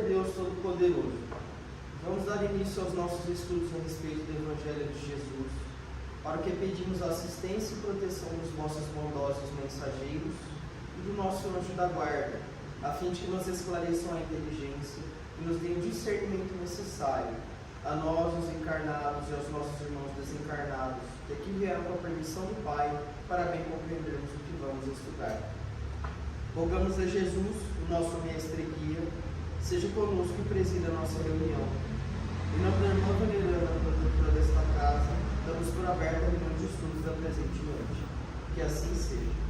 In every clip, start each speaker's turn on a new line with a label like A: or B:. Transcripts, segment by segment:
A: Deus Todo-Poderoso, vamos dar início aos nossos estudos a respeito do Evangelho de Jesus, para o que pedimos a assistência e proteção dos nossos bondosos mensageiros e do nosso anjo da guarda, a fim de que nos esclareçam a inteligência e nos deem o discernimento necessário, a nós, os encarnados, e aos nossos irmãos desencarnados, que aqui vieram com a permissão do Pai, para bem compreendermos o que vamos estudar. Rogamos a Jesus, o nosso mestre e guia, seja conosco e presida a nossa reunião. Em nome da irmã veneranda, protetora desta casa, damos por aberta a reunião de estudos da presente noite. Que assim seja.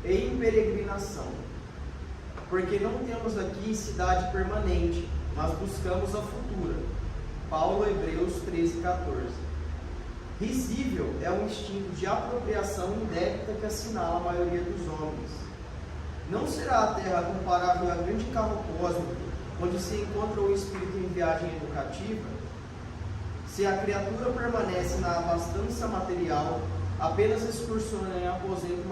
A: Em peregrinação, porque não temos aqui cidade permanente, mas buscamos a futura. Paulo, Hebreus 13:14. Risível é o instinto de apropriação indébita que assinala a maioria dos homens. Não será a Terra comparável a grande carro cósmico, onde se encontra o espírito em viagem educativa? Se a criatura permanece na abastança material, apenas excursiona em aposentos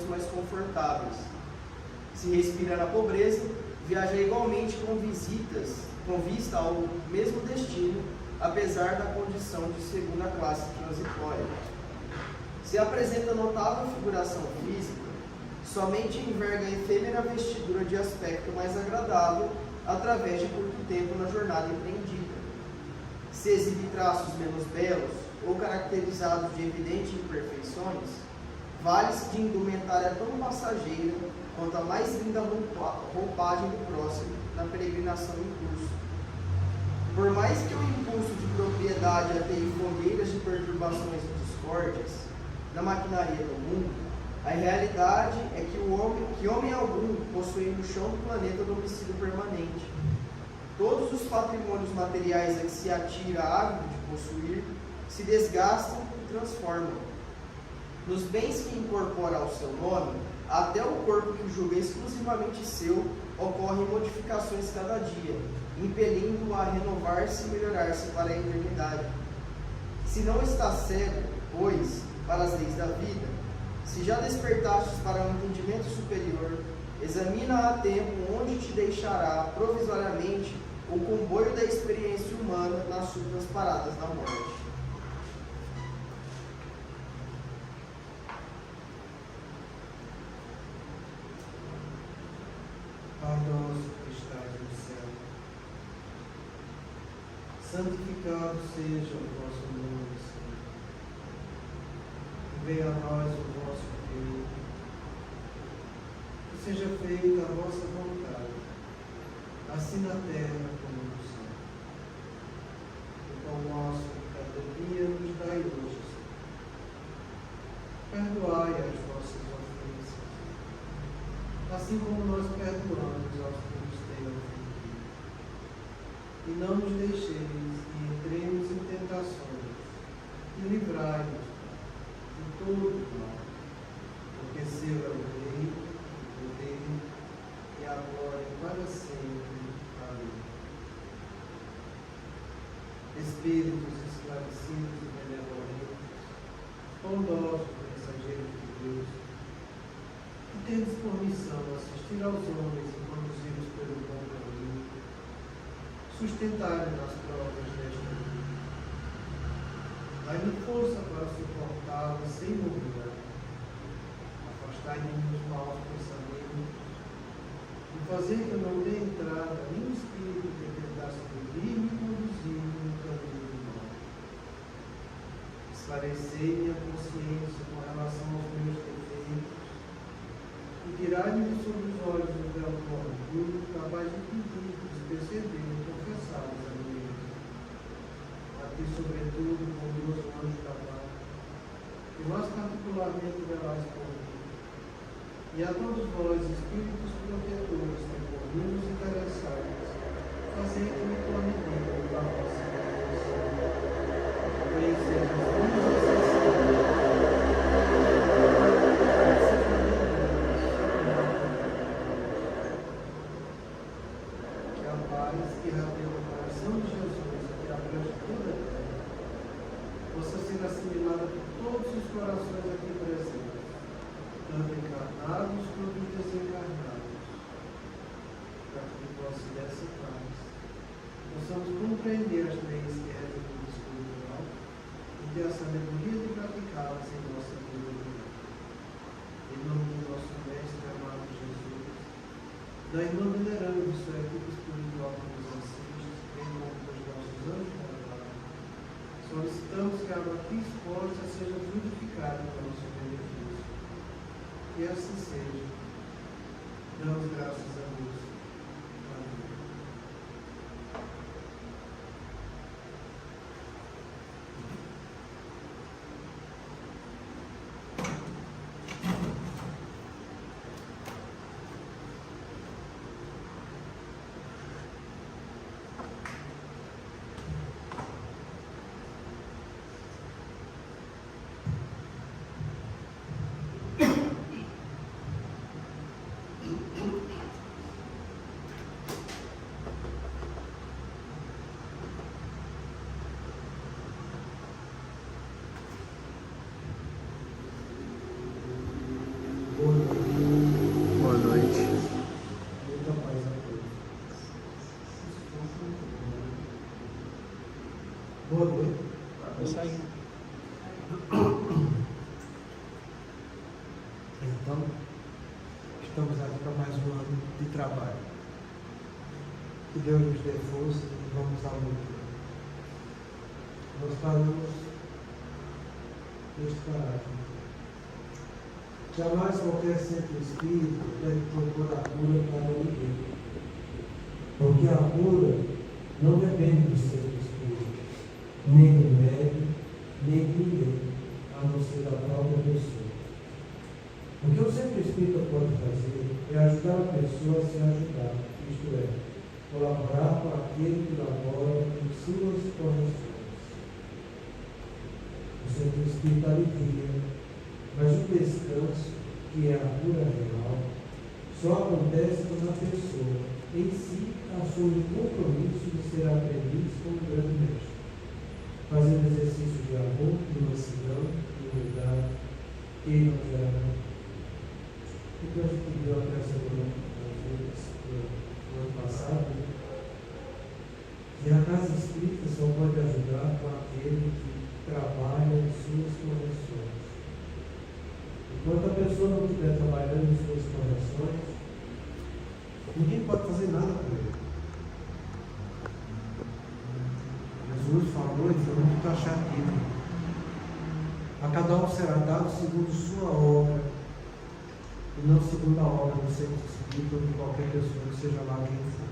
A: mais confortáveis. Se respira na pobreza, viaja igualmente com vista ao mesmo destino, apesar da condição de segunda classe transitória. Se apresenta notável figuração física, somente enverga a efêmera vestidura de aspecto mais agradável através de curto tempo na jornada empreendida. Se exibe traços menos belos ou caracterizados de evidentes imperfeições, vale-se de indumentária tão passageira quanto a mais linda roupagem do próximo na peregrinação em curso. Por mais que o impulso de propriedade ateie fogueiras de perturbações e discórdias na maquinaria do mundo, a realidade é que homem algum possui no chão do planeta domicílio permanente. Todos os patrimônios materiais a que se atira ávido de possuir se desgastam e transformam. Nos bens que incorpora ao seu nome, até o corpo que julga exclusivamente seu, ocorrem modificações cada dia, impelindo-o a renovar-se e melhorar-se para a eternidade. Se não estás cego, pois, para as leis da vida, se já despertastes para um entendimento superior, examina a tempo onde te deixará provisoriamente o comboio da experiência humana nas súbitas paradas da morte.
B: Pai nosso que estás no céu, santificado seja o vosso nome, Senhor. E venha a nós o vosso reino. Que seja feita a vossa vontade, assim na terra como no céu. O pão nosso de cada dia nos dai hoje, Senhor. Perdoai as vossas ofensas, assim como nós perdoamos aos que nos têm ofendido. E não nos deixeis que entremos em tentações, e livrai-nos de todo o mal, porque seu é o reino, o poder e a glória para sempre. Amém. Espíritos esclarecidos e benevolentes, bondosos mensageiros de Deus, que tendes por missão assistir aos homens e conduzi-los pelo bom caminho, sustentai nas provas desta vida. Dai-me força para suportá-las sem murmurar. Afastai-me dos maus pensamentos e fazer que eu não dê entrada a nenhum espírito que tentasse cobrir-me e conduzir-me no caminho do mal. Esclarecei minha consciência com relação aos meus defeitos e tirai-me de sobre os olhos do véu do orgulho, capaz de impedir de perceber e confessá-los a mim mesmo. A ti, sobretudo, bondoso anjo da guarda, que mais particularmente velais por mim, e a todos vós, espíritos protetores, temporinhos e interessados, fazei que me torne digno da vossa proteção. Bem seja que a paz que irradia o coração de Jesus, que abrange toda a terra, possa ser assimilada por todos os corações aqui presentes, tanto encarnados quanto desencarnados, de vossa dessa paz, possamos compreender as leis que regem o mundo espiritual e ter a sabedoria de praticá-las em nossa vida diária. Em nome do nosso Mestre amado Jesus, da irmã veneranda de sua equipe espiritual que nos assiste, em nome dos nossos anjos da guarda, solicitamos que a água aqui exposta seja frutificada para o nosso benefício. Que assim seja. Damos graças a Deus. Amém.
A: Boa noite.
B: Muita paz a todos. Boa noite.
A: Vou sair.
B: Então, estamos aqui para mais um ano de trabalho. Que Deus nos dê força e vamos à luta. Nós falamos neste parágrafo. Jamais qualquer centro espírita deve propor a cura para ninguém. Porque a cura não depende do centro espírita, nem do médico, nem de ninguém, a não ser da própria pessoa. O que o centro espírita pode fazer é ajudar a pessoa a se ajudar, isto é, colaborar com aquele que labora em suas correções. O centro espírita alivia, mas o descanso, que é a cura real, só acontece quando a pessoa em si assume o compromisso de ser aprendiz como grande mestre, fazendo exercício de amor, de mansidão, de humildade e evangelho. Então a gente viu a peça do ano passado, que a casa espírita só pode ajudar com aquele que trabalha em suas correções. Enquanto a pessoa não estiver trabalhando em suas correções, ninguém pode fazer nada com ele. Jesus falou e foi muito taxativo. A cada um será dado segundo sua obra, e não segundo a obra do centro espírita ou de qualquer pessoa, seja lá quem for.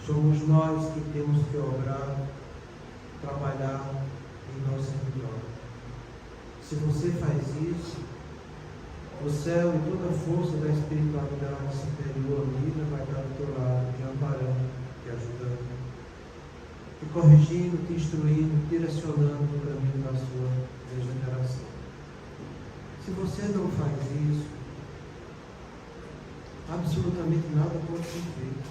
B: Somos nós que temos que obrar, trabalhar em nossa melhor. Se você faz isso, o céu e toda a força da espiritualidade superior unida vai estar do teu lado, te amparando, te ajudando, te corrigindo, te instruindo, direcionando no caminho da sua regeneração. Se você não faz isso, absolutamente nada pode ser feito.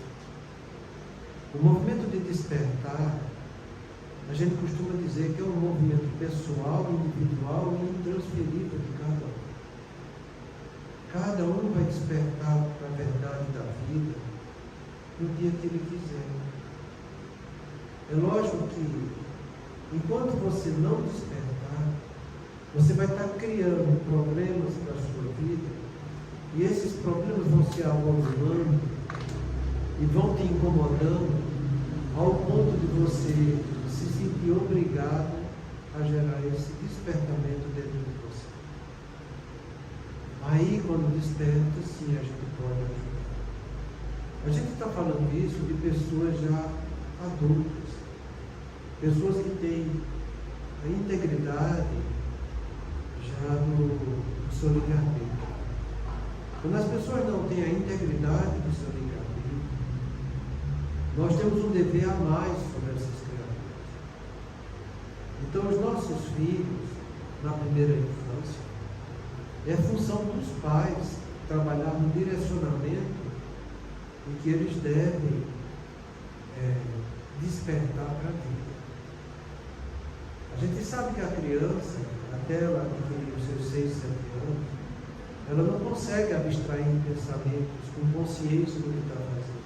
B: O movimento de despertar, a gente costuma dizer que é um movimento pessoal, individual e intransferível de cada um. Cada um vai despertar para a verdade da vida no dia que ele quiser. É lógico que, enquanto você não despertar, você vai estar criando problemas para a sua vida, e esses problemas vão se avolumando e vão te incomodando ao ponto de você se sentir obrigado a gerar esse despertamento dentro de você. Aí, quando desperta, sim, a gente pode ajudar. A gente está falando isso de pessoas já adultas, pessoas que têm a integridade já no seu livre-arbítrio. Quando as pessoas não têm a integridade do seu livre-arbítrio, nós temos um dever a mais sobre essas criaturas. Então, os nossos filhos, na primeira infância, é função dos pais trabalhar no direcionamento em que eles devem despertar para a vida. A gente sabe que a criança, até ela adquirir os seus 6, 7 anos, ela não consegue abstrair pensamentos com consciência do que está fazendo.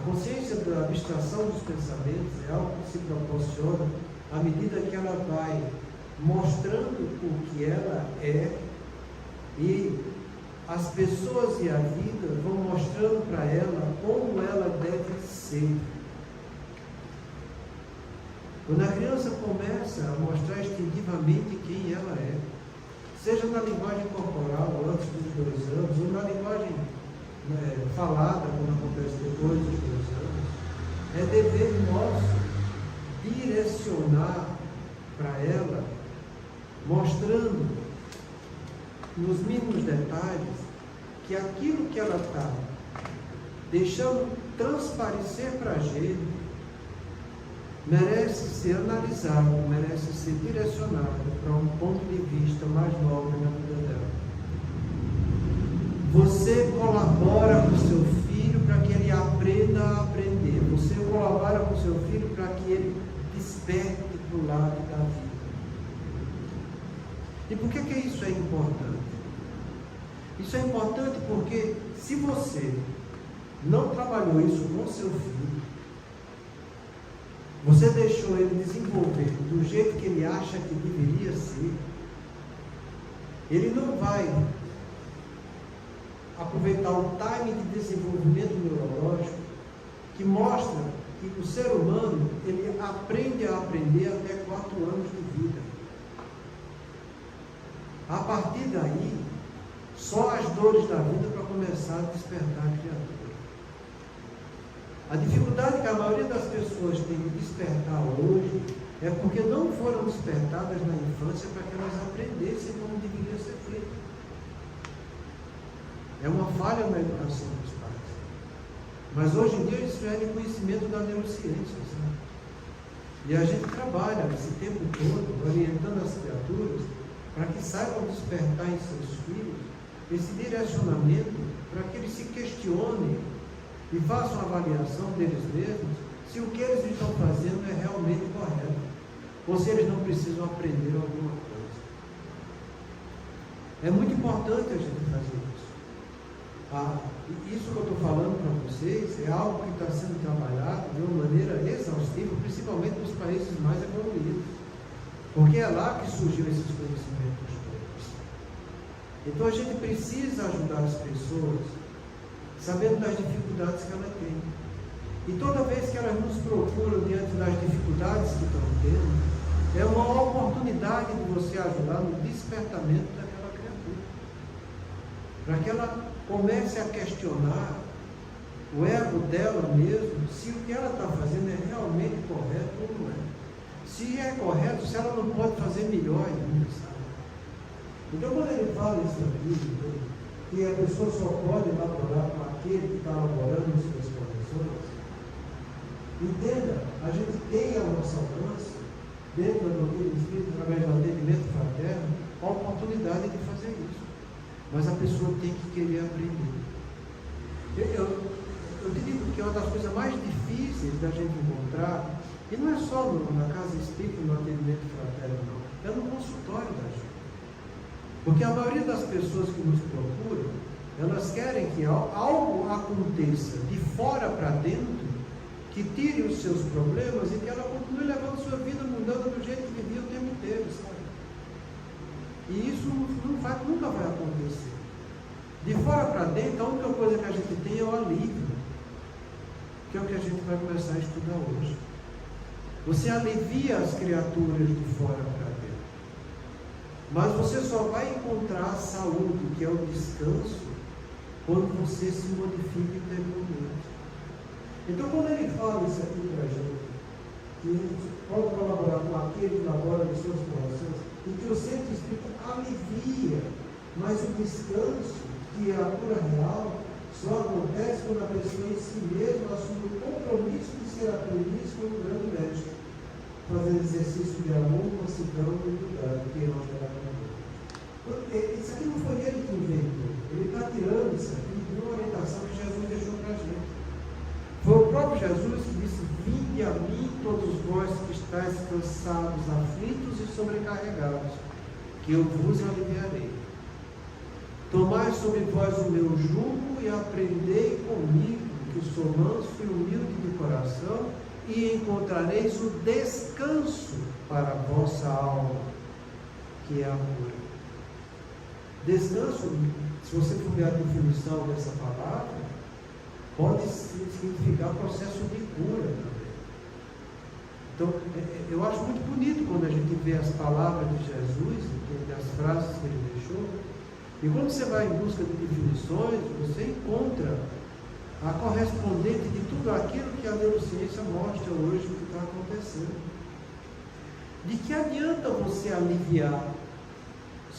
B: A consciência da abstração dos pensamentos é algo que se proporciona à medida que ela vai mostrando o que ela é, e as pessoas e a vida vão mostrando para ela como ela deve ser. Quando a criança começa a mostrar instintivamente quem ela é, seja na linguagem corporal antes dos 2 anos, ou na linguagem falada, quando acontece depois dos 2 anos, é dever nosso direcionar para ela, mostrando nos mínimos detalhes que aquilo que ela está deixando transparecer para a gente merece ser analisado, merece ser direcionado para um ponto de vista mais nobre na vida dela. Você colabora com seu filho para que ele aprenda a aprender. Você colabora com seu filho para que ele desperte para o lado da vida. E por que isso é importante? Isso é importante porque se você não trabalhou isso com seu filho, você deixou ele desenvolver do jeito que ele acha que deveria ser, ele não vai aproveitar o time de desenvolvimento neurológico que mostra que o ser humano ele aprende a aprender até 4 anos de vida. A partir daí, só as dores da vida para começar a despertar a criatura. A dificuldade que a maioria das pessoas tem de despertar hoje é porque não foram despertadas na infância para que elas aprendessem como deveria ser feito. É uma falha na educação dos pais. Mas hoje em dia isso é conhecimento da neurociência, sabe? E a gente trabalha esse tempo todo orientando as criaturas para que saibam despertar em seus filhos esse direcionamento para que eles se questionem e façam a avaliação deles mesmos se o que eles estão fazendo é realmente correto, ou se eles não precisam aprender alguma coisa. É muito importante a gente fazer isso. Isso que eu estou falando para vocês é algo que está sendo trabalhado de uma maneira exaustiva, principalmente nos países mais evoluídos, porque é lá que surgiu esses conhecimentos todos. Então a gente precisa ajudar as pessoas sabendo das dificuldades que elas têm. E toda vez que elas nos procuram diante das dificuldades que estão tendo, é uma oportunidade de você ajudar no despertamento daquela criatura. Para que ela comece a questionar o ego dela mesmo, se o que ela está fazendo é realmente correto ou não é. Se é correto, se ela não pode fazer melhor ainda, sabe? Então quando ele fala isso aqui, que a pessoa só pode elaborar com aquele que está elaborando as suas correções, entenda, a gente tem ao nosso alcance, dentro da doutrina espírita, através do atendimento fraterno, a oportunidade de fazer isso. Mas a pessoa tem que querer aprender. Eu digo que é uma das coisas mais difíceis da gente encontrar, e não é só na casa espírita, no atendimento fraterno, não, é no consultório da gente. Porque a maioria das pessoas que nos procuram, elas querem que algo aconteça de fora para dentro, que tire os seus problemas e que ela continue levando sua vida mudando do jeito que vivia o tempo inteiro, sabe? E isso nunca vai acontecer. De fora para dentro, a única coisa que a gente tem é o alívio, que é o que a gente vai começar a estudar hoje. Você alivia as criaturas de fora para dentro. Mas você só vai encontrar a saúde, que é o descanso, quando você se modifica interiormente. Então, quando ele fala isso aqui para a gente, que a gente pode colaborar com aquele que elabora as suas correções, e que o centro espírita alivia, mas o descanso, que é a cura real, só acontece quando a pessoa em si mesma assume o compromisso de ser aprendiz como um grande mestre, fazendo exercício de amor, mansidão e humildade, que é o gerador. Isso aqui não foi ele que inventou, ele está tirando isso aqui de uma orientação que Jesus deixou para a gente. Foi o próprio Jesus que disse: vinde a mim todos vós que estáis cansados, aflitos e sobrecarregados, que eu vos aliviarei. Tomai sobre vós o meu jugo e aprendei comigo, que sou manso e humilde de coração, e encontrareis o descanso para a vossa alma, que é a cura. Descanso, se você for ver a definição dessa palavra, pode significar processo de cura também. Então, eu acho muito bonito quando a gente vê as palavras de Jesus, as frases que ele deixou, e quando você vai em busca de definições, você encontra a correspondente de tudo aquilo que a neurociência mostra hoje o que está acontecendo. De que adianta você aliviar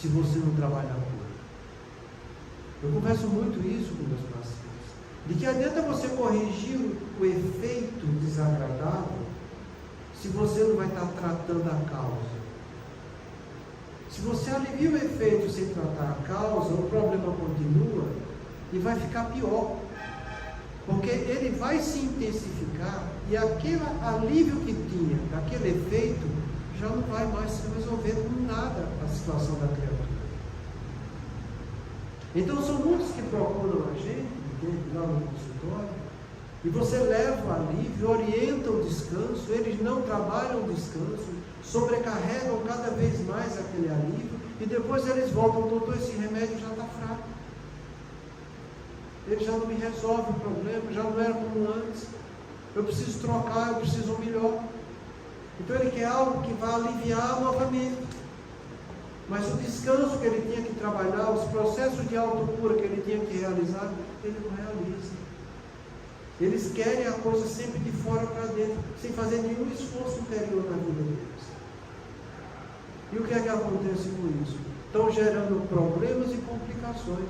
B: se você não trabalhar a cura? Eu converso muito isso com meus pacientes. De que adianta você corrigir o efeito desagradável se você não vai estar tratando a causa? Se você alivia o efeito sem tratar a causa, o problema continua e vai ficar pior. Porque ele vai se intensificar e aquele alívio que tinha, aquele efeito, já não vai mais se resolver com nada a situação da criatura. Então são muitos que procuram a gente, lá no consultório, e você leva o alívio, orienta o descanso, eles não trabalham o descanso, sobrecarregam cada vez mais aquele alívio, e depois eles voltam, doutor, esse remédio já está fraco. Ele já não me resolve o problema, já não era como antes. Eu preciso trocar, eu preciso um melhor. Então ele quer algo que vá aliviar novamente. Mas o descanso que ele tinha que trabalhar, os processos de autocura que ele tinha que realizar, ele não realiza. Eles querem a coisa sempre de fora para dentro, sem fazer nenhum esforço interior na vida deles. E o que é que acontece com isso? Estão gerando problemas e complicações.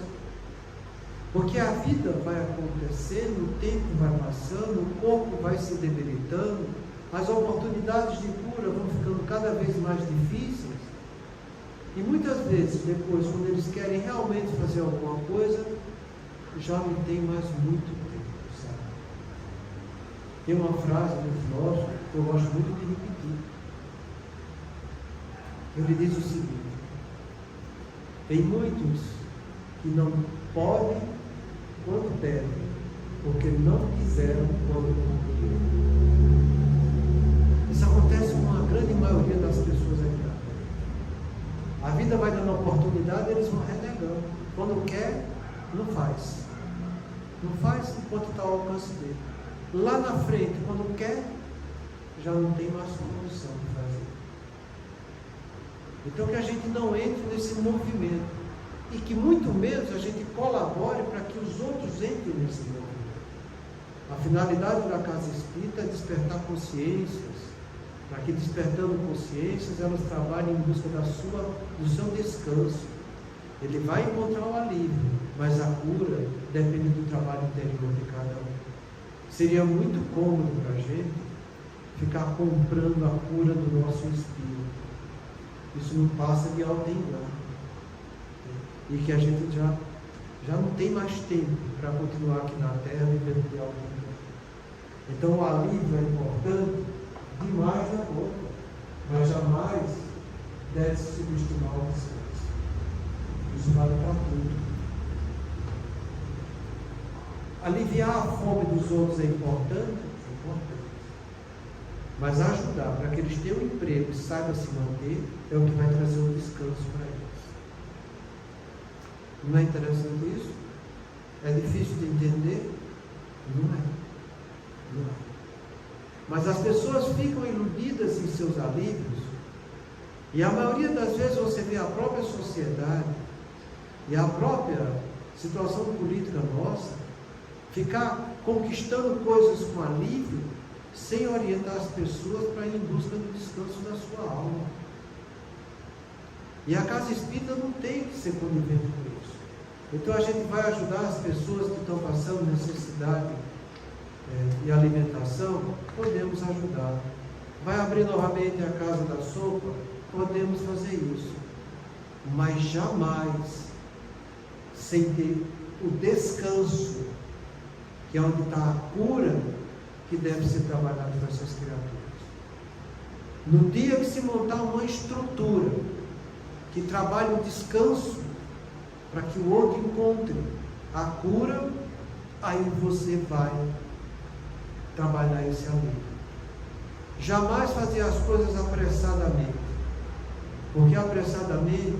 B: Porque a vida vai acontecendo, o tempo vai passando, o corpo vai se debilitando, as oportunidades de cura vão ficando cada vez mais difíceis. E muitas vezes, depois, quando eles querem realmente fazer alguma coisa, já não tem mais muito tempo, sabe? Tem uma frase do filósofo que eu gosto muito de repetir. Ele diz o seguinte: tem muitos que não podem quando devem, porque não quiseram quando podiam. Isso acontece com a grande maioria das pessoas aqui. A vida vai dando oportunidade, eles vão renegando. Quando quer, não faz. Não faz enquanto está ao alcance dele. Lá na frente, quando quer, já não tem mais condição de fazer. Então que a gente não entre nesse movimento. E que muito menos a gente colabore para que os outros entrem nesse movimento. A finalidade da casa espírita é despertar consciências, para que, despertando consciências, elas trabalhem em busca do seu descanso. Ele vai encontrar o alívio, mas a cura depende do trabalho interior de cada um. Seria muito cômodo para a gente ficar comprando a cura do nosso espírito. Isso não passa de auto-engano. E que a gente já não tem mais tempo para continuar aqui na Terra vivendo de auto-engano. Então o alívio é importante demais da conta, mas jamais deve se subestimar o descanso. Isso vale para tudo. Aliviar a fome dos outros é importante, mas ajudar para que eles tenham um emprego e saibam se manter é o que vai trazer o descanso para eles. Não é interessante isso? É difícil de entender? Não é. Não é. Mas as pessoas ficam iludidas em seus alívios, e a maioria das vezes você vê a própria sociedade e a própria situação política nossa ficar conquistando coisas com alívio, sem orientar as pessoas para ir em busca do descanso da sua alma. E a casa espírita não tem que ser conivente com isso. Então a gente vai ajudar as pessoas que estão passando necessidade de alimentação, podemos ajudar. Vai abrir novamente a casa da sopa, podemos fazer isso. Mas jamais sem ter o descanso, que é onde está a cura, que deve ser trabalhado com essas criaturas. No dia que se montar uma estrutura que trabalhe o descanso, para que o outro encontre a cura, aí você vai trabalhar esse alívio. Jamais fazer as coisas apressadamente, porque apressadamente,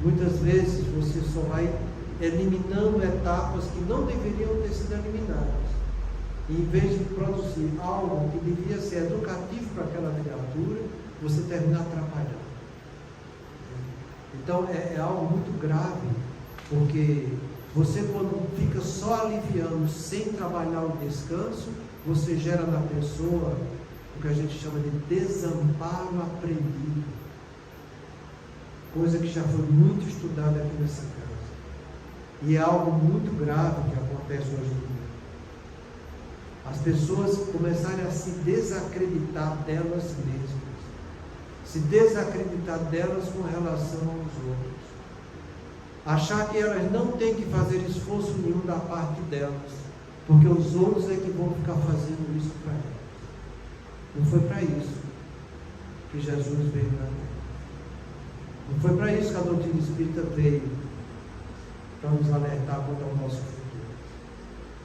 B: muitas vezes você só vai eliminando etapas que não deveriam ter sido eliminadas. E em vez de produzir algo que devia ser educativo para aquela criatura, você termina atrapalhando. Então é algo muito grave, porque você, quando fica só aliviando sem trabalhar o descanso, você gera na pessoa o que a gente chama de desamparo aprendido, coisa que já foi muito estudada aqui nessa casa, e é algo muito grave que acontece hoje em dia. As pessoas começarem a se desacreditar delas mesmas, se desacreditar delas com relação aos outros, achar que elas não têm que fazer esforço nenhum da parte delas, porque os outros é que vão ficar fazendo isso para elas. Não foi para isso que Jesus veio na terra. Não foi para isso que a doutrina espírita veio, para nos alertar contra o nosso futuro.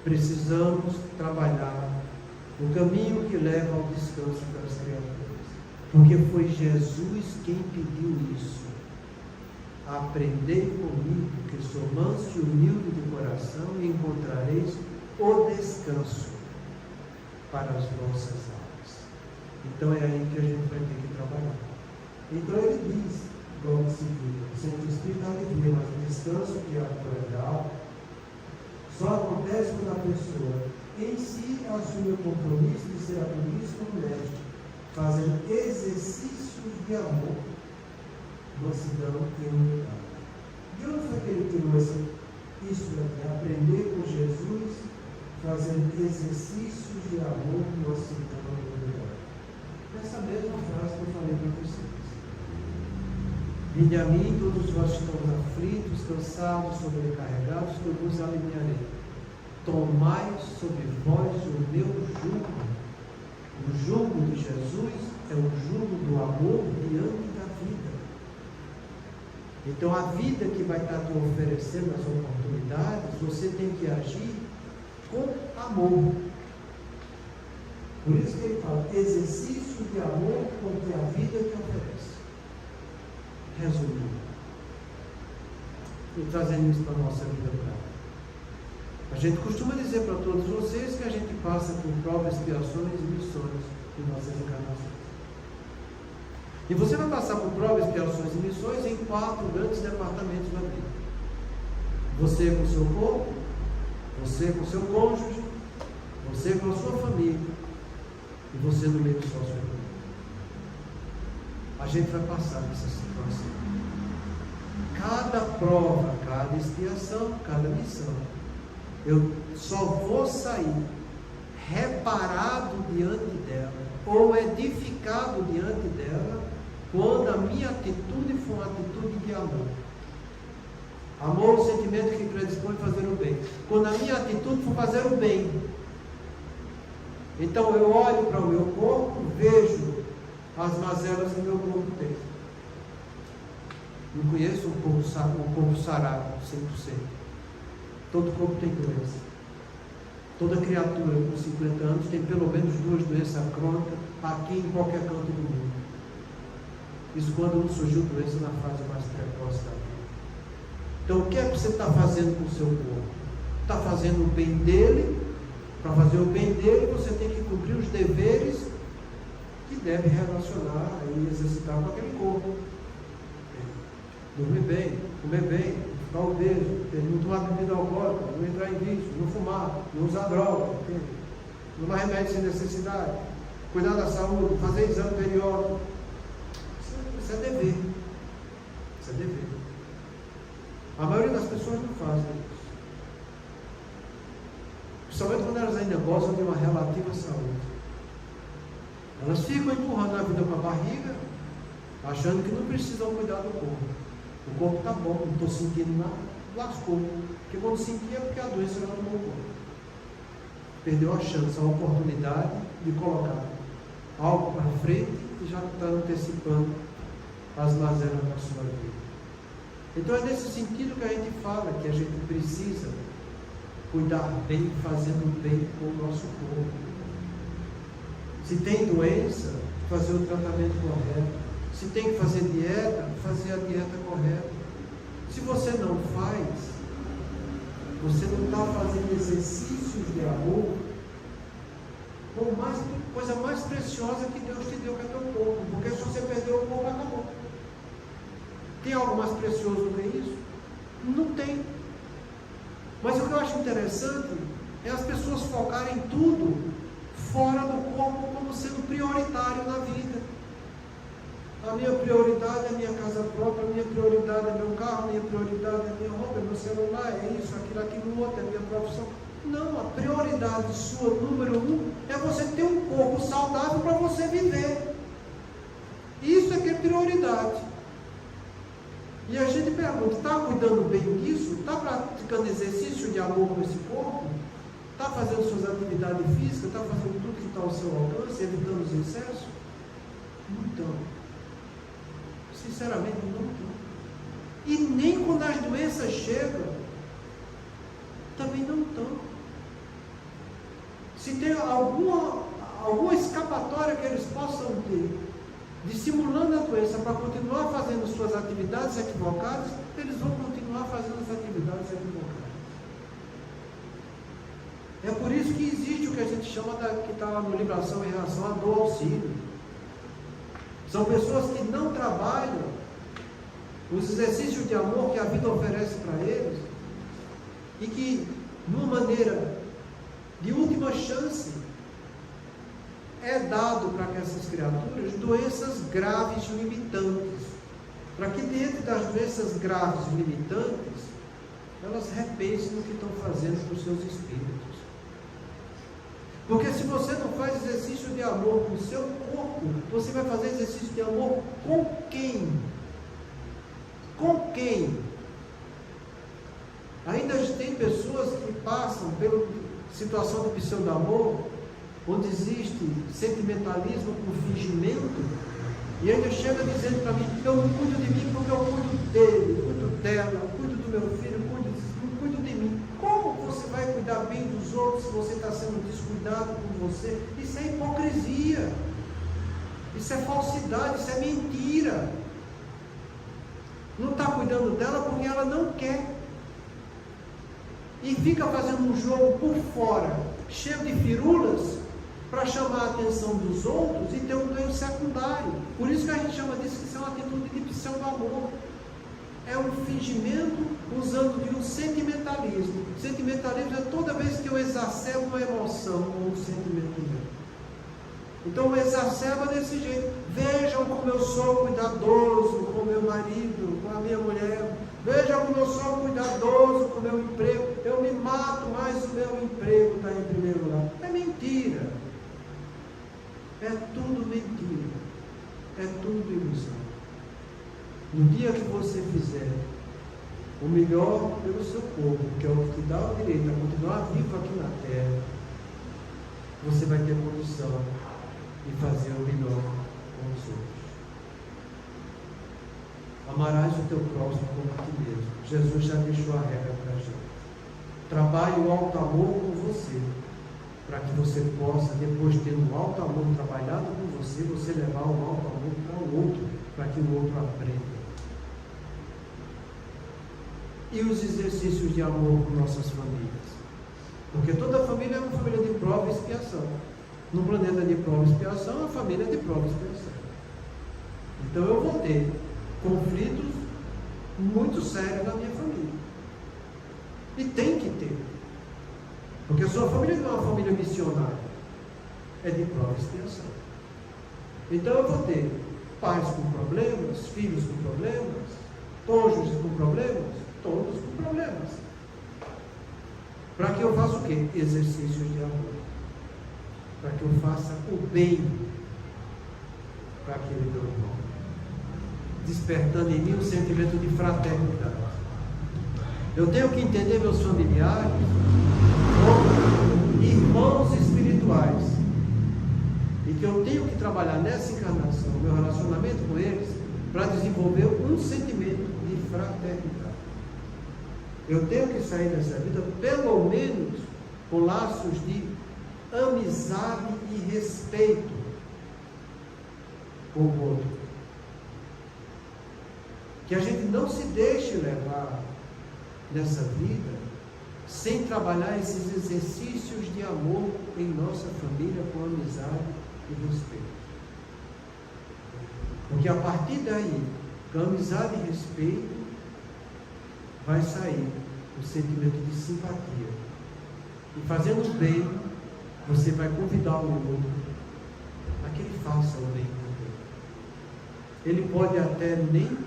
B: Precisamos trabalhar no caminho que leva ao descanso das criaturas, porque foi Jesus quem pediu isso. Aprendei comigo, que sou manso e humilde de coração, e encontrareis o descanso para as vossas almas. Então é aí que a gente vai ter que trabalhar. Então ele diz, logo em seguida, o centro espírita alivia, mas o descanso criatural só acontece quando a pessoa em si assume o compromisso de ser apolítico honesto, fazendo exercícios de amor, mansidão e humildade. De onde foi que ele tirou isso daqui? Aprender com Jesus, fazendo exercícios de amor, mansidão e humildade. Essa mesma frase que eu falei para vocês. Vinde a mim, todos vós que estão aflitos, cansados, sobrecarregados, que eu vos aliviarei. Tomai sobre vós o meu jugo. O jugo de Jesus é o jugo do amor diante da vida. Então a vida que vai estar te oferecendo as oportunidades, você tem que agir com amor. Por isso que ele fala, exercício de amor com que a vida te oferece. Resumindo, e trazendo isso para a nossa vida prática. A gente costuma dizer para todos vocês que a gente passa por provas, expiações e missões em nossas encarnações. E você vai passar por provas, expiações e missões em 4 grandes departamentos da vida. Você com o seu corpo, você com o seu cônjuge, você com a sua família e você no meio socioeconômico. A gente vai passar nessa situação. Cada prova, cada expiação, cada missão, eu só vou sair reparado diante dela, ou edificado diante dela, quando a minha atitude for uma atitude de amor. Amor é o sentimento que predispõe a fazer o bem. Quando a minha atitude for fazer o bem, então eu olho para o meu corpo, vejo as mazelas que meu corpo tem. Não conheço um corpo sarado 100%. Todo corpo tem doença. Toda criatura com 50 anos tem pelo menos 2 doenças crônicas aqui em qualquer canto do mundo. Isso quando não surgiu doença na fase mais precoce da vida. Então o que é que você está fazendo com o seu corpo? Está fazendo o bem dele. Para fazer o bem dele, você tem que cumprir os deveres que deve relacionar e exercitar com aquele corpo. Dormir bem, comer bem, ficar obeso, não tomar bebida alcoólica, não entrar em vício, não fumar, não usar droga, não tomar remédio sem necessidade, cuidar da saúde, fazer exame periódico. Isso é dever. Isso é dever. A maioria das pessoas não fazem isso. Principalmente quando elas ainda gozam de uma relativa saúde. Elas ficam empurrando a vida para a barriga, achando que não precisam cuidar do corpo. O corpo está bom, não estou sentindo nada, lascou. Porque quando sentia é porque a doença não tomou conta. Perdeu a chance, a oportunidade de colocar algo para frente e já está antecipando as mazelas da sua vida. Então é nesse sentido que a gente fala que a gente precisa cuidar bem, fazendo bem com o nosso corpo. Se tem doença, fazer o tratamento correto. Se tem que fazer dieta, fazer a dieta correta. Se você não faz, você não está fazendo exercícios de amor, coisa mais preciosa que Deus te deu, que é teu corpo. Porque se você perdeu o corpo, acabou. Tem algo mais precioso do que isso? Não tem. Mas o que eu acho interessante é as pessoas focarem tudo fora do corpo como sendo prioritário na vida. A minha prioridade é a minha casa própria, a minha prioridade é meu carro, a minha prioridade é a minha roupa, é meu celular, é isso, aquilo outro, é a minha profissão. Não, a prioridade sua, número 1, é você ter um corpo saudável para você viver. Isso é que é prioridade. E a gente pergunta, está cuidando bem disso? Está praticando exercício de amor com esse corpo? Está fazendo suas atividades físicas? Está fazendo tudo que está ao seu alcance, evitando os excessos? Não estão. Sinceramente, não estão. E nem quando as doenças chegam, também não estão. Se tem alguma escapatória que eles possam ter, dissimulando a doença para continuar fazendo suas atividades equivocadas, eles vão continuar fazendo as atividades equivocadas. É por isso que existe o que a gente chama, que está lá no livro Ação e Reação, a dor auxílio. São pessoas que não trabalham os exercícios de amor que a vida oferece para eles, e que, numa maneira de última chance, é dado para que essas criaturas doenças graves limitantes, para que dentro das doenças graves limitantes, elas repensem no que estão fazendo com os seus espíritos. Porque se você não faz exercício de amor com o seu corpo, você vai fazer exercício de amor com quem? Com quem? Ainda tem pessoas que passam pela situação de pseudo-amor, onde existe sentimentalismo com fingimento, e ainda chega dizendo para mim, eu não cuido de mim porque eu cuido dele, cuido dela, cuido do meu filho, cuido de mim. Como você vai cuidar bem dos outros se você está sendo descuidado por você? Isso é hipocrisia, isso é falsidade, isso é mentira. Não está cuidando dela porque ela não quer. E fica fazendo um jogo por fora, cheio de firulas, para chamar a atenção dos outros e ter um ganho secundário. Por isso que a gente chama disso que é uma atitude de pseudo-amor. É um fingimento usando de um sentimentalismo. Sentimentalismo é toda vez que eu exacerbo uma emoção ou um sentimento meu. Então exacerba desse jeito. Vejam como eu sou cuidadoso com meu marido, com a minha mulher. Vejam como eu sou cuidadoso com o meu emprego. Eu me mato, mas o meu emprego está em primeiro lugar. É mentira. É tudo mentira. É tudo ilusão. No dia que você fizer o melhor pelo seu corpo, que é o que te dá o direito a continuar vivo aqui na Terra, você vai ter condição de fazer o melhor com os outros. Amarás o teu próximo como a ti mesmo. Jesus já deixou a regra para a gente. Trabalhe o alto amor com você, para que você possa, depois de ter um alto amor trabalhado com você levar o alto amor para o outro, para que o outro aprenda. E os exercícios de amor com nossas famílias? Porque toda família é uma família de prova e expiação. No planeta de prova e expiação, é uma família de prova e expiação. Então eu vou ter conflitos muito sérios na minha família. E tem que ter. Porque a sua família não é uma família missionária. É de prova e expiação. Então eu vou ter pais com problemas, filhos com problemas, cônjuges com problemas, todos com problemas. Para que eu faça o quê? Exercícios de amor. Para que eu faça o bem para aquele meu irmão, despertando em mim um sentimento de fraternidade. Eu tenho que entender meus familiares como irmãos espirituais, e que eu tenho que trabalhar nessa encarnação, meu relacionamento com eles, para desenvolver um sentimento de fraternidade. Eu tenho que sair dessa vida, pelo menos, com laços de amizade e respeito com o outro. Que a gente não se deixe levar nessa vida sem trabalhar esses exercícios de amor em nossa família com amizade e respeito. Porque a partir daí, com amizade e respeito, vai sair o sentimento de simpatia. E fazendo bem, você vai convidar o outro a que ele faça o bem também. Ele pode até nem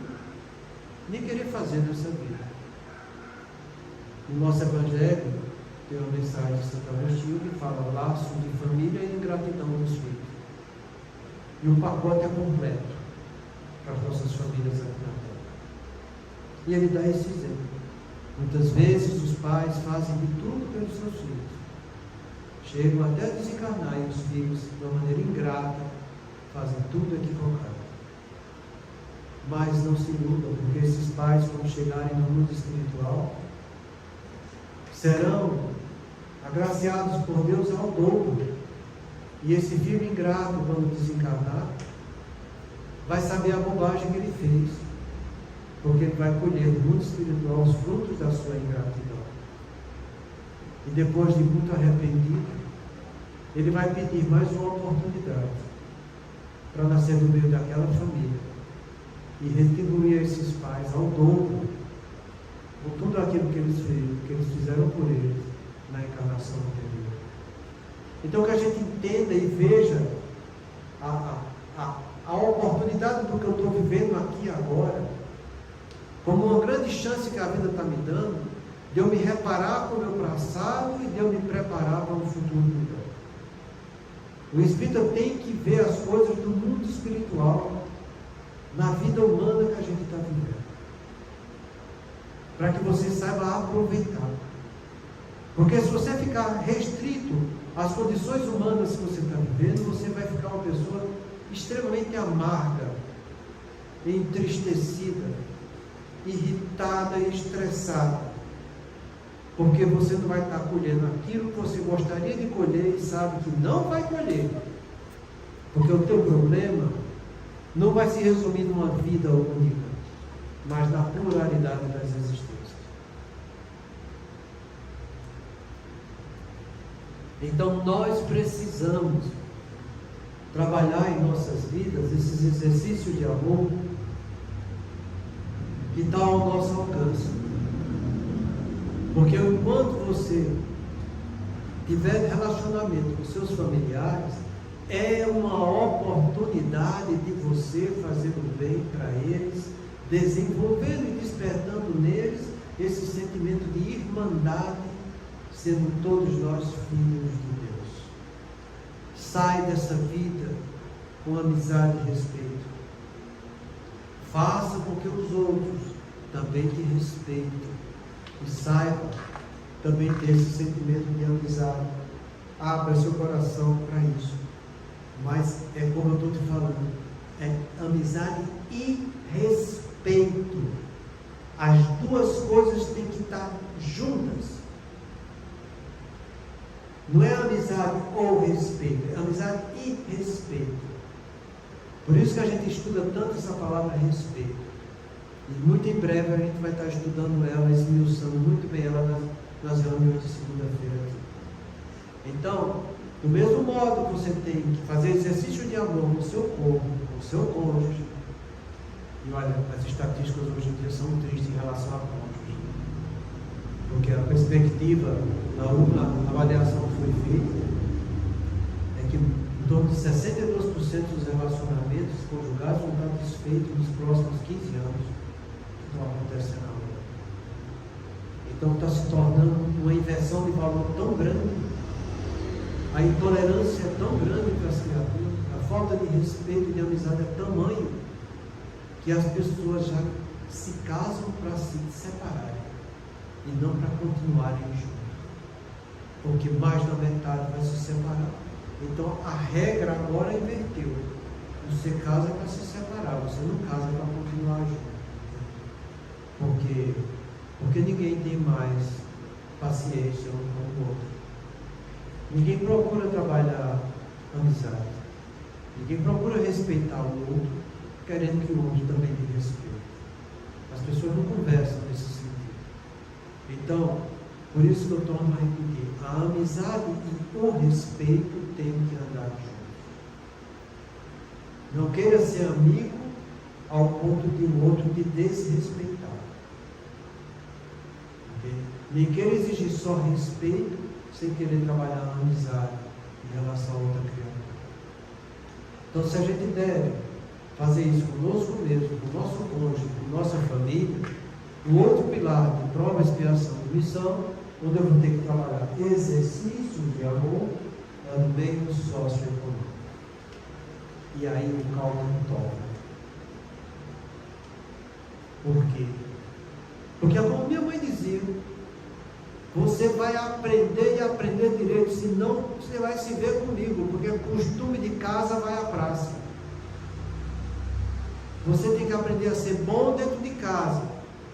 B: querer fazer nessa vida. No nosso Evangelho, tem uma mensagem de Santo Agostinho que fala laço de família e ingratidão dos filhos. E o pacote é completo para as nossas famílias aqui na Terra. E ele dá esse exemplo. Muitas vezes os pais fazem de tudo pelos seus filhos. Chegam até a desencarnar e os filhos, de uma maneira ingrata, fazem tudo equivocado. Mas não se iludam, porque esses pais, quando chegarem no mundo espiritual, serão agraciados por Deus ao dobro. E esse filho ingrato, quando desencarnar, vai saber a bobagem que ele fez, porque ele vai colher no mundo espiritual os frutos da sua ingratidão. E depois de muito arrependido, ele vai pedir mais uma oportunidade para nascer no meio daquela família e retribuir a esses pais ao dobro por tudo aquilo que eles fizeram por eles na encarnação anterior. Então, que a gente entenda e veja a oportunidade do que eu estou vivendo aqui agora como uma grande chance que a vida está me dando de eu me reparar com o meu passado e de eu me preparar para um futuro melhor. O espírita tem que ver as coisas do mundo espiritual na vida humana que a gente está vivendo, para que você saiba aproveitar. Porque se você ficar restrito às condições humanas que você está vivendo, você vai ficar uma pessoa extremamente amarga, entristecida, irritada e estressada, porque você não vai estar colhendo aquilo que você gostaria de colher e sabe que não vai colher, porque o teu problema não vai se resumir numa vida única, mas na pluralidade das existências. Então nós precisamos trabalhar em nossas vidas esses exercícios de amor que estão ao nosso alcance. Porque enquanto você tiver relacionamento com seus familiares, é uma oportunidade de você fazer o bem para eles, desenvolvendo e despertando neles esse sentimento de irmandade, sendo todos nós filhos de Deus. Sai dessa vida com amizade e respeito. Faça com que os outros também te respeitem e saibam também ter esse sentimento de amizade. Abra seu coração para isso. Mas é como eu estou te falando, é amizade e respeito. As duas coisas têm que estar juntas. Não é amizade ou respeito, é amizade e respeito. Por isso que a gente estuda tanto essa palavra respeito. E muito em breve a gente vai estar estudando ela, esmiuçando muito bem ela nas reuniões de segunda-feira aqui. Então, do mesmo modo que você tem que fazer exercício de amor com o seu corpo, com o seu cônjuge, e olha, as estatísticas hoje em dia são tristes em relação a cônjuge, porque a perspectiva da avaliação que foi feita é que em torno de 62% dos relacionamentos conjugais vão estar desfeitos nos próximos 15 anos que estão acontecendo agora. Então está se tornando uma inversão de valor tão grande, a intolerância é tão grande para as criaturas, a falta de respeito e de amizade é tamanho que as pessoas já se casam para se separarem e não para continuarem juntos, porque mais da metade vai se separar. Então a regra agora inverteu. Você casa para se separar, você não casa para continuar junto, porque Porque ninguém tem mais paciência um com o outro. Ninguém procura trabalhar amizade. Ninguém procura respeitar o outro, querendo que o outro também lhe respeite. As pessoas não conversam nesse sentido. Então, por isso que eu torno a repetir, a amizade e o respeito têm que andar juntos. Não queira ser amigo ao ponto de o outro te desrespeitar. Okay? Nem queira exigir só respeito sem querer trabalhar a amizade em relação a outra criatura. Então, se a gente deve fazer isso conosco mesmo, com o nosso cônjuge, com nossa família, o outro pilar de prova, expiação e missão, onde eu vou ter que trabalhar exercício de amor, é no meio socioeconômico. E aí o caldo torna. Por quê? Porque como minha mãe dizia, você vai aprender e aprender direito, senão você vai se ver comigo, porque o costume de casa vai à praça. Você tem que aprender a ser bom dentro de casa,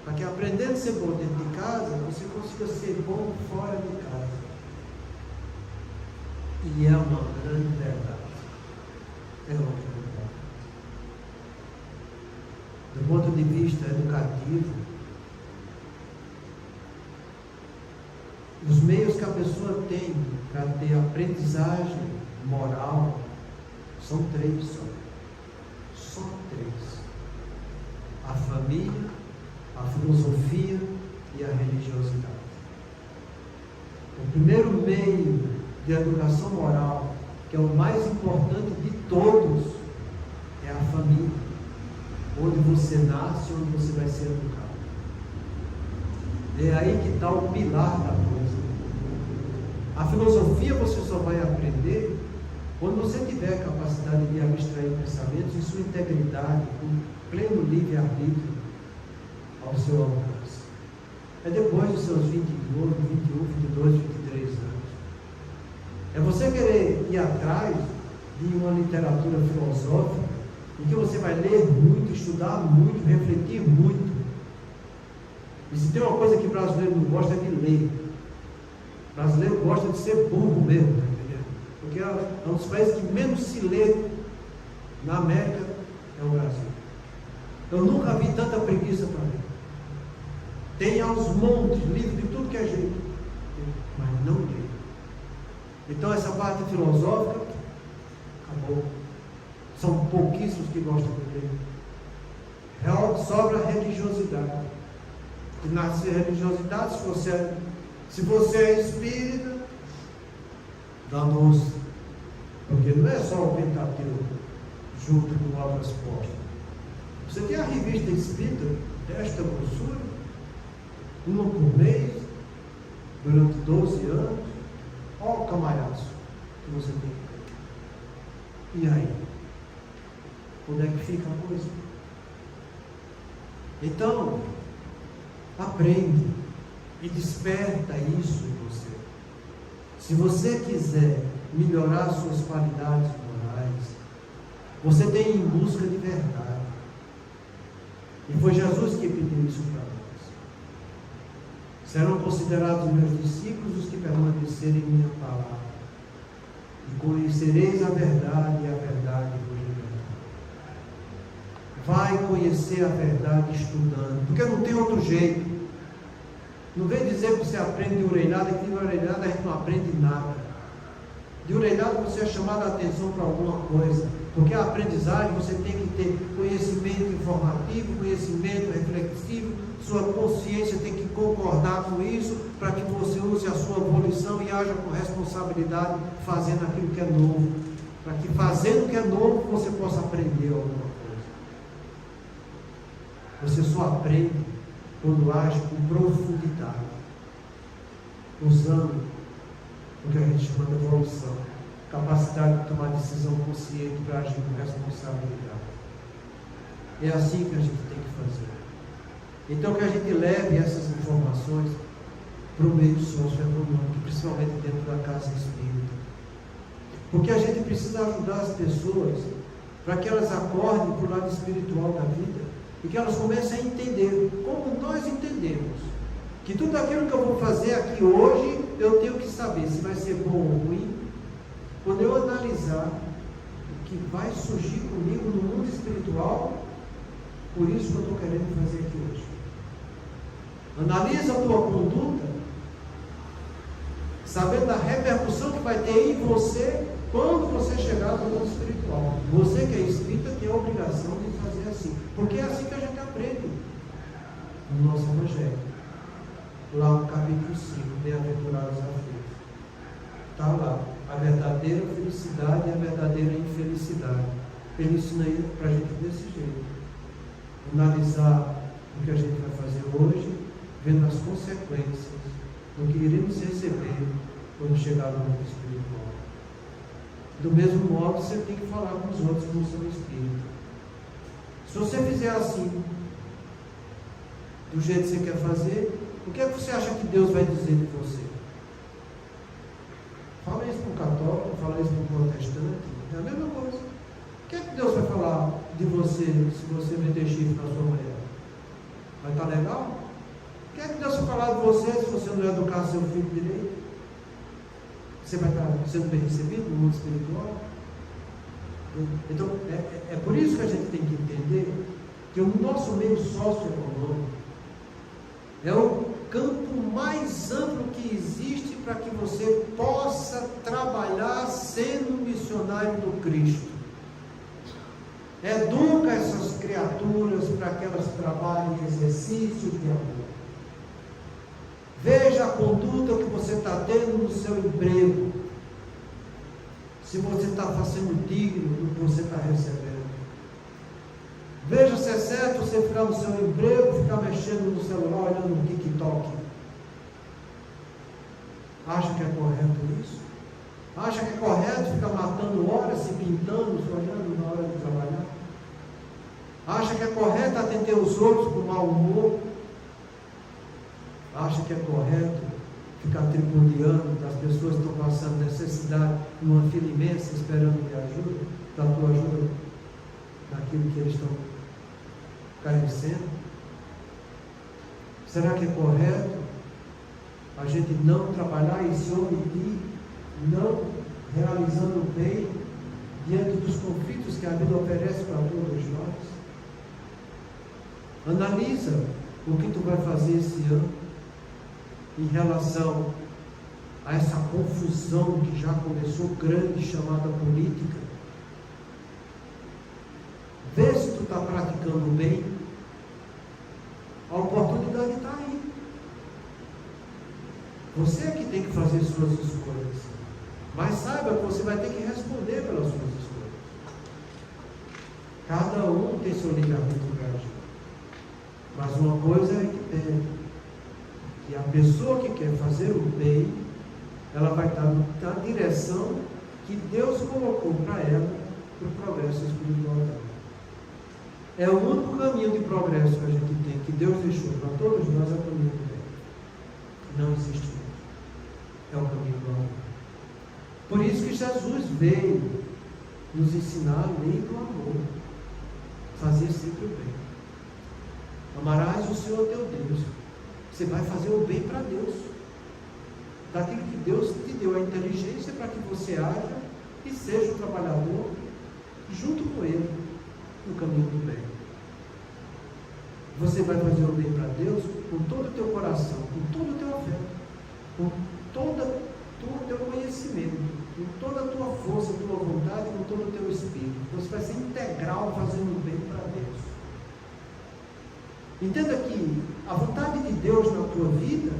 B: para que aprendendo a ser bom dentro de casa, você consiga ser bom fora de casa. E é uma grande verdade. É uma grande verdade. Do ponto de vista educativo, os meios que a pessoa tem para ter aprendizagem moral são 3 só. Só 3. A família, a filosofia e a religiosidade. O primeiro meio de educação moral, que é o mais importante de todos, é a família, onde você nasce, onde você vai ser educado. É aí que está o pilar da coisa. A filosofia você só vai aprender quando você tiver capacidade de abstrair pensamentos em sua integridade, com pleno livre-arbítrio ao seu alcance. É depois dos seus 22, 21, 22, 23 anos. É você querer ir atrás de uma literatura filosófica em que você vai ler muito, estudar muito, refletir muito. E se tem uma coisa que o brasileiro não gosta é de ler. O brasileiro gosta de ser burro mesmo, tá entendendo? Porque é um dos países que menos se lê na América, é o Brasil. Eu nunca vi tanta preguiça para ler. Tem aos montes, livros de tudo que é jeito, mas não lê. Então essa parte filosófica, acabou. São pouquíssimos que gostam de ler. Sobra a religiosidade. E na religiosidade, se você é espírita, danou-se. Porque não é só o Pentateuco junto com obras postas. Você tem a revista espírita desta grossura, uma por mês, durante 12 anos. Olha o camalhaço que você tem. E aí? Onde é que fica a coisa? Então, aprende e desperta isso em você. Se você quiser melhorar suas qualidades morais, você tem que ir em busca de verdade. E foi Jesus que pediu isso para nós. Serão considerados meus discípulos os que permanecerem em minha palavra. E conhecereis a verdade, e a verdade vos libertará. Vai conhecer a verdade estudando, porque não tem outro jeito. Não vem dizer que você aprende de orelhada, que de orelhada a gente não aprende nada. De orelhada você é chamado a atenção para alguma coisa, porque a aprendizagem você tem que ter conhecimento informativo, conhecimento reflexivo, sua consciência tem que concordar com isso, para que você use a sua volição e haja com responsabilidade, fazendo aquilo que é novo, para que fazendo o que é novo, você possa aprender alguma coisa. Você só aprende quando age com profundidade, usando o que a gente chama de evolução, capacidade de tomar decisão consciente para agir com responsabilidade. É assim que a gente tem que fazer. Então que a gente leve essas informações para o meio socioeconômico, principalmente dentro da casa espírita. Porque a gente precisa ajudar as pessoas para que elas acordem para o lado espiritual da vida e que elas comecem a entender, como nós entendemos, Que tudo aquilo que eu vou fazer aqui hoje, eu tenho que saber se vai ser bom ou ruim, quando eu analisar o que vai surgir comigo no mundo espiritual, por isso que eu estou querendo fazer aqui hoje. Analisa a tua conduta, sabendo a repercussão que vai ter em você quando você chegar no mundo espiritual. Você que é espírita tem a obrigação de fazer assim, porque é assim que a gente aprende no nosso Evangelho. Lá no capítulo 5, Bem-aventurados aflitos. Está lá, a verdadeira felicidade e a verdadeira infelicidade. Ele ensina para a gente desse jeito. Analisar o que a gente vai fazer hoje, vendo as consequências do que iremos receber quando chegar no mundo espiritual. Do mesmo modo, você tem que falar com os outros que não são espíritas. Se você fizer assim, do jeito que você quer fazer, o que é que você acha que Deus vai dizer de você? Fala isso para um católico, fala isso para um protestante, é a mesma coisa. O que é que Deus vai falar de você se você meter chifre na sua mulher? Vai estar legal? O que é que Deus vai falar de você se você não educar seu filho direito? Você vai estar sendo bem recebido no mundo espiritual? Então, é por isso que a gente tem que entender que o nosso meio socioeconômico é o campo mais amplo que existe para que você possa trabalhar sendo missionário do Cristo. Educa essas criaturas para que elas trabalhem em exercício de amor. Veja a conduta que você está tendo no seu emprego. Se você está sendo digno do que você está recebendo. Veja se é certo você ficar no seu emprego, ficar mexendo no celular, olhando no TikTok. Acha que é correto isso? Acha que é correto ficar matando horas, se pintando, se olhando na hora de trabalhar? Acha que é correto atender os outros com mau humor? Acha que é correto ficar tripudiando das pessoas que estão passando necessidade numa fila imensa, esperando de ajuda, da tua ajuda naquilo que eles estão carecendo? Será que é correto a gente não trabalhar e se omitir, não realizando o bem diante dos conflitos que a vida oferece para todos nós? Analisa o que tu vai fazer esse ano em relação a essa confusão que já começou grande, chamada política. Vê se tu está praticando bem. A oportunidade está aí. Você é que tem que fazer suas escolhas. Mas saiba que você vai ter que responder pelas suas escolhas. Cada um tem seu livre-arbítrio de agir. Mas uma coisa é que que a pessoa que quer fazer o bem, ela vai estar na direção que Deus colocou para ela, para o progresso espiritual dela. É o único caminho de progresso que a gente tem, que Deus deixou para todos nós, é o caminho do bem. Não existe outro. É o caminho do amor. Por isso que Jesus veio nos ensinar a lei do amor. Fazer sempre o bem. Amarás o Senhor teu Deus. Você vai fazer o bem para Deus. Daquilo que Deus te deu a inteligência para que você haja e seja um trabalhador junto com Ele no caminho do bem. Você vai fazer o bem para Deus com todo o teu coração, com todo o teu afeto, com todo o teu conhecimento, com toda a tua força, a tua vontade, com todo o teu espírito. Você vai ser integral fazendo o bem para Deus. Entenda que a vontade de Deus na tua vida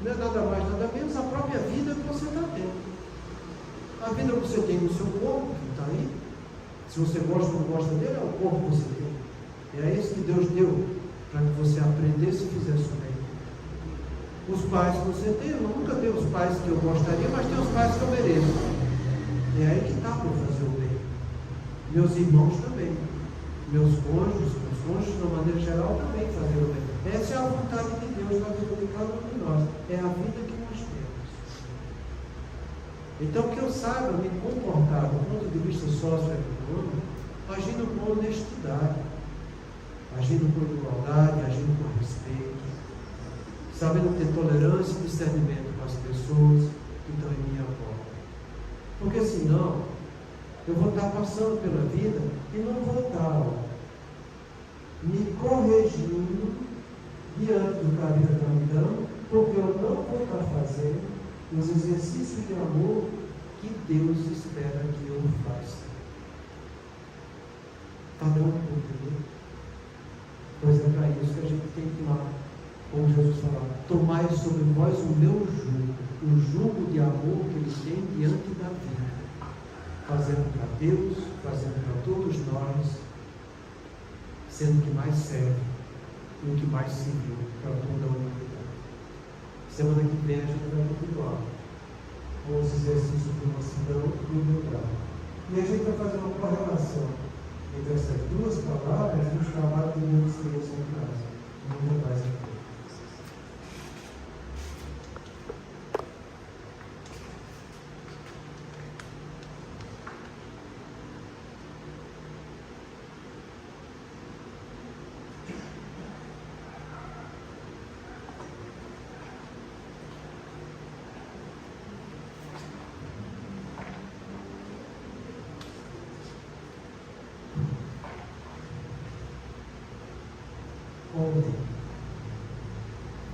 B: não é nada mais, nada menos a própria vida que você está tendo. A vida que você tem no seu corpo, que está aí, se você gosta ou não gosta dele, é o corpo que você tem. E é isso que Deus deu para que você aprendesse e fizesse o bem. Os pais que você tem, eu nunca tenho os pais que eu gostaria, mas tenho os pais que eu mereço. É aí que está para eu fazer o bem. Meus irmãos também. Meus cônjuges, de uma maneira geral, também fazer o bem. Essa é a vontade de Deus na vida de cada um de nós. É a vida que nós temos. Então, que eu saiba me comportar do ponto de vista socioeconômico, agindo com honestidade, agindo com igualdade, agindo com respeito, sabendo ter tolerância e discernimento com as pessoas que estão em minha volta. Porque senão, eu vou estar passando pela vida e não vou estar me corrigindo diante do que a vida está me dando, porque eu não vou estar fazendo os exercícios de amor que Deus espera que eu faça. Está dando para entender? Pois é para isso que a gente tem que lá, como Jesus falou, tomai sobre vós o meu jugo, o jugo de amor que Ele tem diante da vida, fazendo para Deus, fazendo para todos nós, sendo o que mais serve e o que mais serviu para toda a humanidade. Semana que vem a gente vai continuar com os exercícios de mansidão e humildade. E a gente vai fazer uma correlação entre essas duas palavras e os trabalhos de Deus que em casa. Muito mais aqui.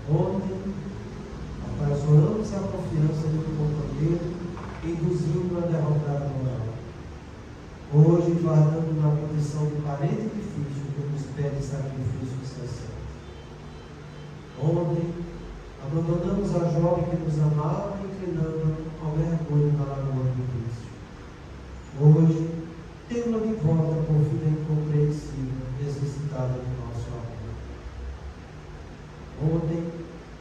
B: Ontem, apaixonamos a confiança do companheiro, induzindo a derrotada moral. Hoje, guardando na condição de parente difícil que nos pede sacrifício incessante. Ontem, abandonamos a jovem que nos amava, inclinando ao mergulho na lagoa do vício. Hoje, temos-la de volta por filha incompreensível, necessitada do nosso amor. Ontem,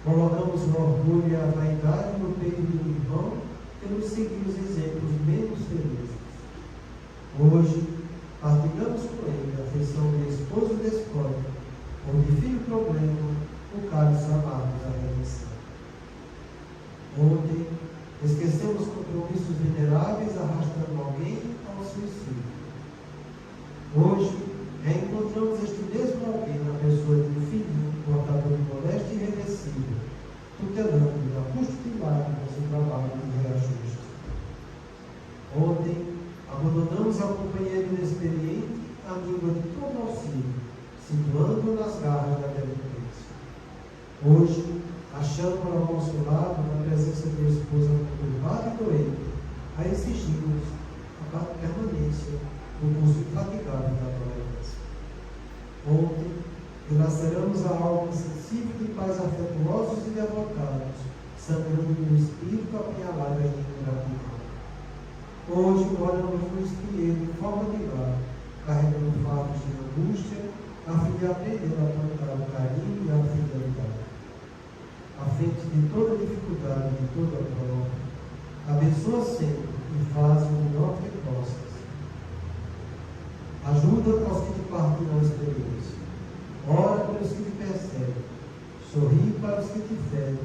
B: colocamos o orgulho e a vaidade no peito do irmão e nos seguimos exemplos menos felizes. Hoje, partilhamos com ele a afeição de esposo despótico, ou de filho problema, o cálice amargo da redenção. Ontem, esquecemos compromissos veneráveis arrastando alguém ao suicídio. Hoje, reencontramos este mesmo alguém na pessoa de um filhinho, portador de moléstia irreversível, tutelando a custo de lágrimas o trabalho de reajuste. Ontem, abandonamos ao companheiro inexperiente a língua de todo auxílio, situando-o nas garras da delinquência. Hoje, achamos-o consolado na presença de uma esposa conturbada e doente, a exigirmos a permanência do curso infatigável da tolerância. Ontem, dilaceramos a alma insensível de pais afetuosos e devotados, sangrando no espírito apunhalado em ingratidão. Hoje, moramos no espinheiro em forma de lar, carregando fardos de angústia, a fim de aprender a plantar o carinho e a fidelidade. À frente de toda dificuldade, de toda prova, abençoa sempre e faz o melhor que possas. Ajuda aos que te partilham a experiência. Ora pelos que te perseguem. Sorri para os que te ferem.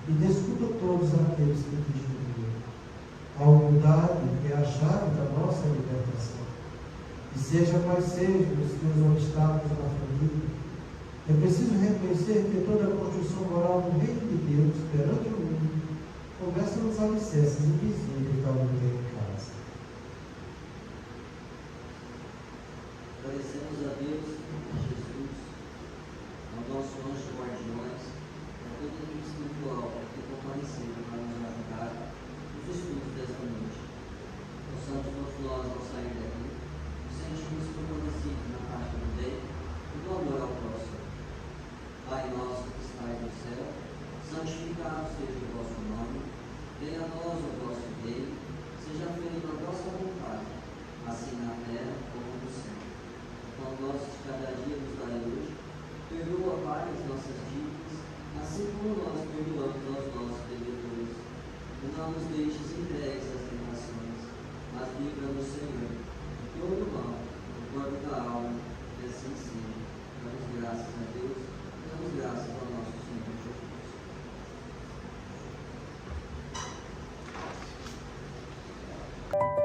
B: E desculpa todos aqueles que te julgam. A humildade é a chave da nossa libertação. E seja quais sejam os teus obstáculos na família, é preciso reconhecer que toda a construção moral do reino de Deus perante o mundo começa nos alicerces invisíveis da luta em casa.
C: Agradecemos a Deus, a Jesus, ao nosso anjo guardiões, a toda a equipe espiritual que compareceram para nos ajudar nos estudos desta noite. Possamos todos nós, ao sair daqui, nos sentirmos fortalecidos na prática do bem e do amor ao próximo. Pai nosso que estais no céu, santificado seja o vosso nome, venha a nós o vosso reino, seja feita a vossa vontade, assim na terra como no céu. O pão nosso de cada dia nos dai hoje, perdoa, Pai, as nossas dívidas, assim como nós perdoamos aos nossos devedores. E não nos deixes entregues às tentações, mas livra-nos, Senhor, de todo mal, do corpo e da alma, e assim seja. Damos graças a Deus. Damos graças ao nosso Senhor Jesus.